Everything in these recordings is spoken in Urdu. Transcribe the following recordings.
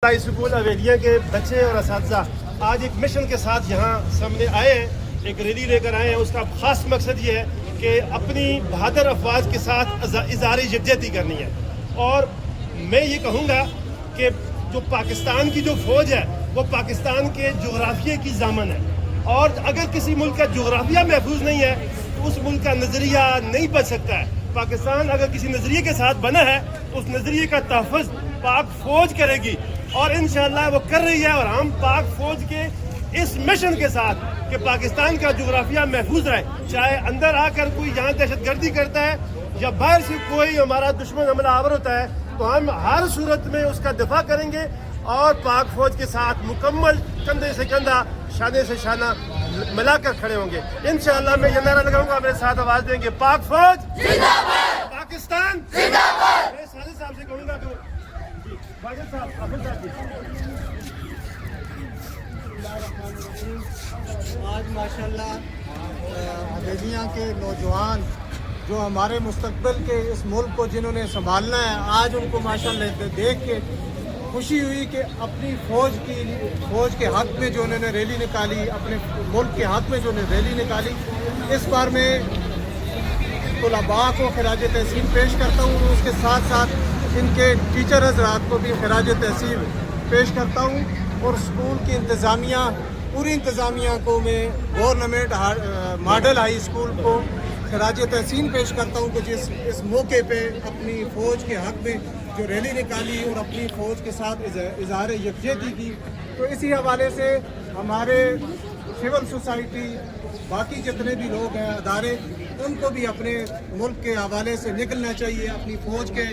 ہائی اسکول اویلیہ کے بچے اور اساتذہ آج ایک مشن کے ساتھ یہاں سامنے آئے ہیں، ایک ریلی لے کر آئے ہیں۔ اس کا خاص مقصد یہ ہے کہ اپنی بہادر افواج کے ساتھ اظہار یکجہتی کرنی ہے۔ اور میں یہ کہوں گا کہ جو پاکستان کی جو فوج ہے وہ پاکستان کے جغرافیے کی ضامن ہے، اور اگر کسی ملک کا جغرافیہ محفوظ نہیں ہے تو اس ملک کا نظریہ نہیں بچ سکتا ہے۔ پاکستان اگر کسی نظریے کے ساتھ بنا ہے اس نظریے کا تحفظ پاک فوج کرے گی، اور انشاءاللہ وہ کر رہی ہے۔ اور ہم پاک فوج کے اس مشن کے ساتھ کہ پاکستان کا جغرافیہ محفوظ رہے، چاہے اندر آ کر کوئی یہاں دہشت گردی کرتا ہے یا باہر سے کوئی ہمارا دشمن حملہ آور ہوتا ہے، تو ہم ہر صورت میں اس کا دفاع کریں گے اور پاک فوج کے ساتھ مکمل کندھے سے کندھا، شانے سے شانہ ملا کر کھڑے ہوں گے۔ انشاءاللہ میں یہ نعرہ لگاؤں گا، میرے ساتھ آواز دیں گے، پاک فوج زندہ باد، پاکستان زندہ باد۔ میں ساجد صاحب سے کہوں گا کہ واجد صاحب، حافظ صاحب آج ماشاءاللہ حدیبیہ کے نوجوان جو ہمارے مستقبل کے اس ملک کو جنہوں نے سنبھالنا ہے، آج ان کو ماشاءاللہ دیکھ کے خوشی ہوئی کہ اپنی فوج کے حق میں جو انہوں نے ریلی نکالی، اپنے ملک کے حق میں جو انہوں نے ریلی نکالی۔ اس بار میں طلباء کو خراج تحسین پیش کرتا ہوں، اس کے ساتھ ساتھ ان کے ٹیچر حضرات کو بھی خراج تحسین پیش کرتا ہوں، اور اسکول کی انتظامیہ، پوری انتظامیہ کو میں گورنمنٹ ماڈل ہائی اسکول کو خراج تحسین پیش کرتا ہوں کہ اس موقع پہ اپنی فوج کے حق میں جو ریلی نکالی اور اپنی فوج کے ساتھ اظہار یکجہتی کی۔ تو اسی حوالے سے ہمارے سول سوسائٹی، باقی جتنے بھی لوگ ہیں ادارے، ان کو بھی اپنے ملک کے حوالے سے نکلنا چاہیے، اپنی فوج کے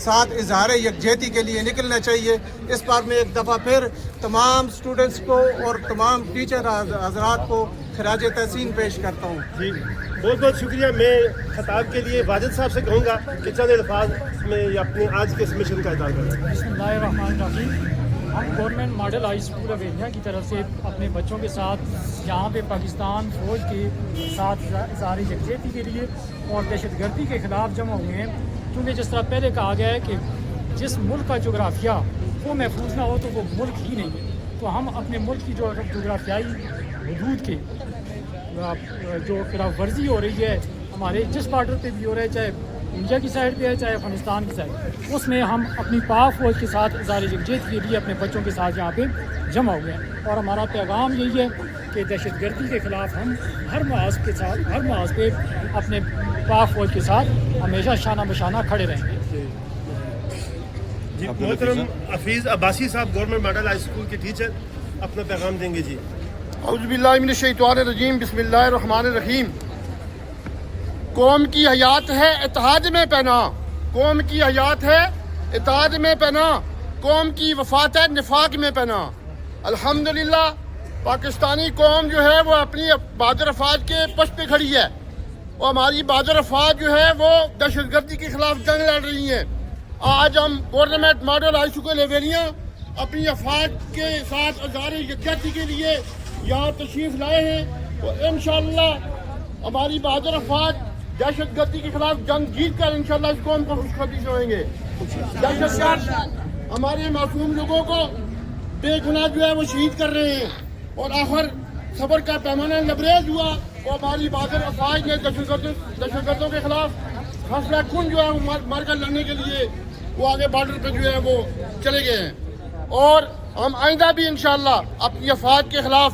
ساتھ اظہار یکجہتی کے لیے نکلنا چاہیے۔ اس بار میں ایک دفعہ پھر تمام اسٹوڈنٹس کو اور تمام ٹیچر حضرات کو خراج تحسین پیش کرتا ہوں۔ جی بہت بہت شکریہ۔ میں خطاب کے لیے واجد صاحب سے کہوں گا کہ چند الفاظ میں اپنے آج کے اس مشن کا اظہار کریں۔ بسم اللہ الرحمن الرحیم۔ ہم گورنمنٹ ماڈل ہائی اسکول اویلیہ کی طرف سے اپنے بچوں کے ساتھ یہاں پہ پاکستان فوج کے ساتھ اظہار یکجہتی کے لیے اور دہشت گردی کے خلاف جمع ہوئے ہیں، کیونکہ جس طرح پہلے کہا گیا ہے کہ جس ملک کا جغرافیہ وہ محفوظ نہ ہو تو وہ ملک ہی نہیں ہے۔ تو ہم اپنے ملک کی جو جغرافیائی حدود کے جو خلاف ورزی ہو رہی ہے ہمارے جس بارڈر پہ بھی ہو رہا ہے، چاہے انڈیا کی سائڈ پہ ہے چاہے افغانستان کی سائڈ، اس میں ہم اپنی پاک فوج کے ساتھ اظہار یکجہتی کے لیے اپنے بچوں کے ساتھ یہاں پہ جمع ہوئے ہیں۔ اور ہمارا پیغام یہی ہے کہ دہشت گردی کے خلاف ہم ہر محاذ پہ اپنے پاک فوج کے ساتھ ہمیشہ شانہ بشانہ کھڑے رہیں گے۔ جی محترم حفیظ عباسی صاحب، گورنمنٹ ماڈل ہائی اسکول کے ٹیچر، اپنا پیغام دیں گے۔ جی اعوذ باللہ من الشیطان الرجیم، بسم اللہ الرحمن الرحیم۔ قوم کی حیات ہے اتحاد میں پناہ، قوم کی حیات ہے اتحاد میں پناہ، قوم کی وفات ہے نفاق میں پناہ۔ الحمدللہ پاکستانی قوم جو ہے وہ اپنی بہادر افواج کے پشت پہ کھڑی ہے، اور ہماری بہادر افواج جو ہے وہ دہشت گردی کے خلاف جنگ لڑ رہی ہیں۔ آج ہم گورنمنٹ ماڈل ہائی اسکول اویلیہ اپنی افواج کے ساتھ اظہار یکجہتی کے لیے یہاں تشریف لائے ہیں، اور انشاءاللہ ہماری بہادر افواج دہشت گردی کے خلاف جنگ جیت کر انشاءاللہ اس قوم کو خوشخبری سنائیں گے۔ دہشت گرد ہمارے معصوم لوگوں کو بے گناہ جو ہے وہ شہید کر رہے ہیں، اور آخر صبر کا پیمانہ لبریز ہوا، اور ہماری بہادر افواج نے دہشت گردوں کے خلاف فیصلہ کن جو ہے وہ مار کر لڑنے کے لیے وہ آگے بارڈر پہ جو ہے وہ چلے گئے ہیں۔ اور ہم آئندہ بھی انشاءاللہ اپنی افواج کے خلاف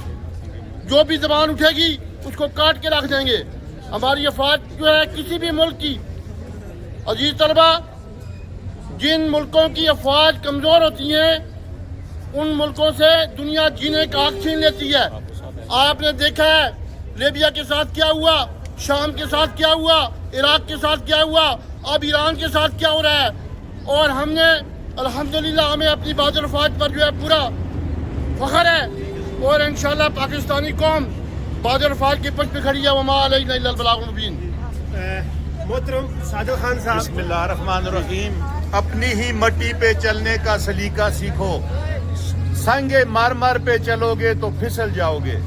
جو بھی زبان اٹھے گی اس کو کاٹ کے رکھ دیں گے۔ ہماری افواج جو ہے کسی بھی ملک کی، عزیز طلبہ، جن ملکوں کی افواج کمزور ہوتی ہیں ان ملکوں سے دنیا جینے کا حق چھین لیتی ہے۔ آپ نے دیکھا ہے لیبیا کے ساتھ کیا ہوا، شام کے ساتھ کیا ہوا، عراق کے ساتھ کیا ہوا، اب ایران کے ساتھ کیا ہو رہا ہے۔ اور ہم نے الحمدللہ ہمیں اپنی بہادر افواج پر جو ہے پورا فخر ہے، اور انشاءاللہ پاکستانی قوم بہادر افواج کے پشت پہ کھڑی ہے۔ وما علینا الا البلاغ المبین۔ محترم ساجد خان صاحب، بسم اللہ الرحمن الرحیم۔ اپنی ہی مٹی پہ چلنے کا سلیقہ سیکھو، سنگ مرمر پہ چلو گے تو پھسل جاؤ گے۔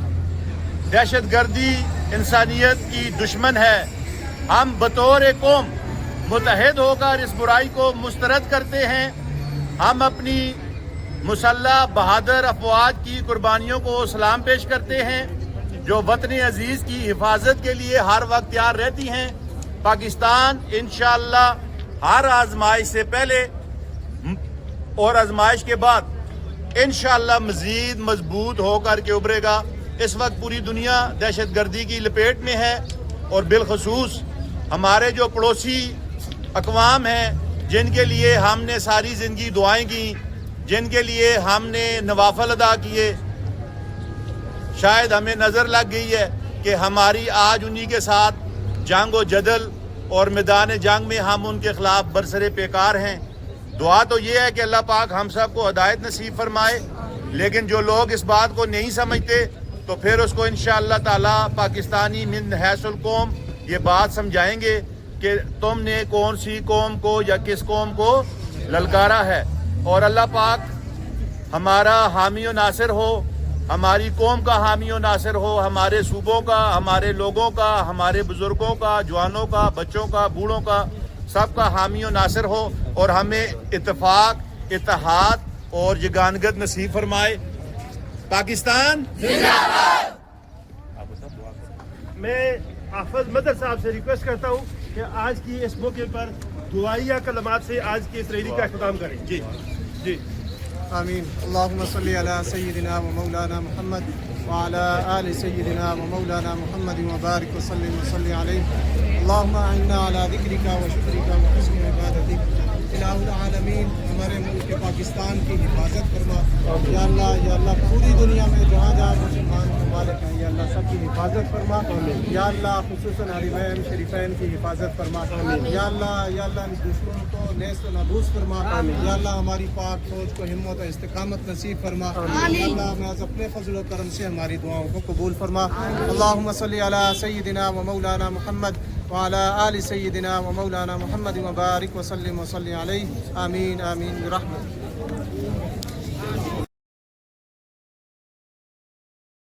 دہشت گردی انسانیت کی دشمن ہے۔ ہم بطور قوم متحد ہو کر اس برائی کو مسترد کرتے ہیں۔ ہم اپنی مسلح بہادر افواج کی قربانیوں کو سلام پیش کرتے ہیں جو وطن عزیز کی حفاظت کے لیے ہر وقت تیار رہتی ہیں۔ پاکستان انشاءاللہ ہر آزمائش سے پہلے اور آزمائش کے بعد انشاءاللہ مزید مضبوط ہو کر کے ابھرے گا۔ اس وقت پوری دنیا دہشت گردی کی لپیٹ میں ہے اور بالخصوص ہمارے جو پڑوسی اقوام ہیں جن کے لیے ہم نے ساری زندگی دعائیں کی، جن کے لیے ہم نے نوافل ادا کیے، شاید ہمیں نظر لگ گئی ہے کہ ہماری آج انہی کے ساتھ جنگ و جدل اور میدان جنگ میں ہم ان کے خلاف برسر پیکار ہیں۔ دعا تو یہ ہے کہ اللہ پاک ہم سب کو ہدایت نصیب فرمائے، لیکن جو لوگ اس بات کو نہیں سمجھتے تو پھر اس کو انشاءاللہ تعالی پاکستانی من حیث القوم یہ بات سمجھائیں گے کہ تم نے کون سی قوم کو یا کس قوم کو للکارا ہے۔ اور اللہ پاک ہمارا حامی و ناصر ہو، ہماری قوم کا حامی و ناصر ہو، ہمارے صوبوں کا، ہمارے لوگوں کا، ہمارے بزرگوں کا، جوانوں کا، بچوں کا، بوڑھوں کا، سب کا حامی و ناصر ہو اور ہمیں اتفاق، اتحاد اور یگانگت نصیب فرمائے۔ پاکستان میں حافظ مدر صاحب سے ریکویسٹ کرتا ہوں کہ آج کی اس موقع پر دعائیہ کلمات سے آج کی اس ریلی کا اختتام کریں۔ جی جی آمین۔ اللہم صلی علی سیدنا و مولانا محمد وعلى آل سيدنا ومولانا محمد وبارك وسلم وصلي عليه اللهم أعنا على ذكرك وشكرك وحسن عبادتك الہ العالمین۔ ہمارے ملک پاکستان کی حفاظت فرما یا اللہ پوری دنیا میں جہاں جہاں مسلمان ممالک ہیں یا اللہ سب کی حفاظت فرما یا اللہ، خصوصاً حرمین شریفین کی حفاظت فرما یا اللہ ان دشمنوں کو نیست و نابود فرما یا اللہ، ہماری پاک فوج کو ہمت و استقامت نصیب فرما یا اللہ، محض اپنے فضل و کرم سے ہماری دعاؤں کو قبول فرما۔ اللہم صلی علی سیدنا و مولانا محمد وعلى آل سيدنا ومولانا محمد وبارك وسلم وصلي عليه آمين آمين برحمتك۔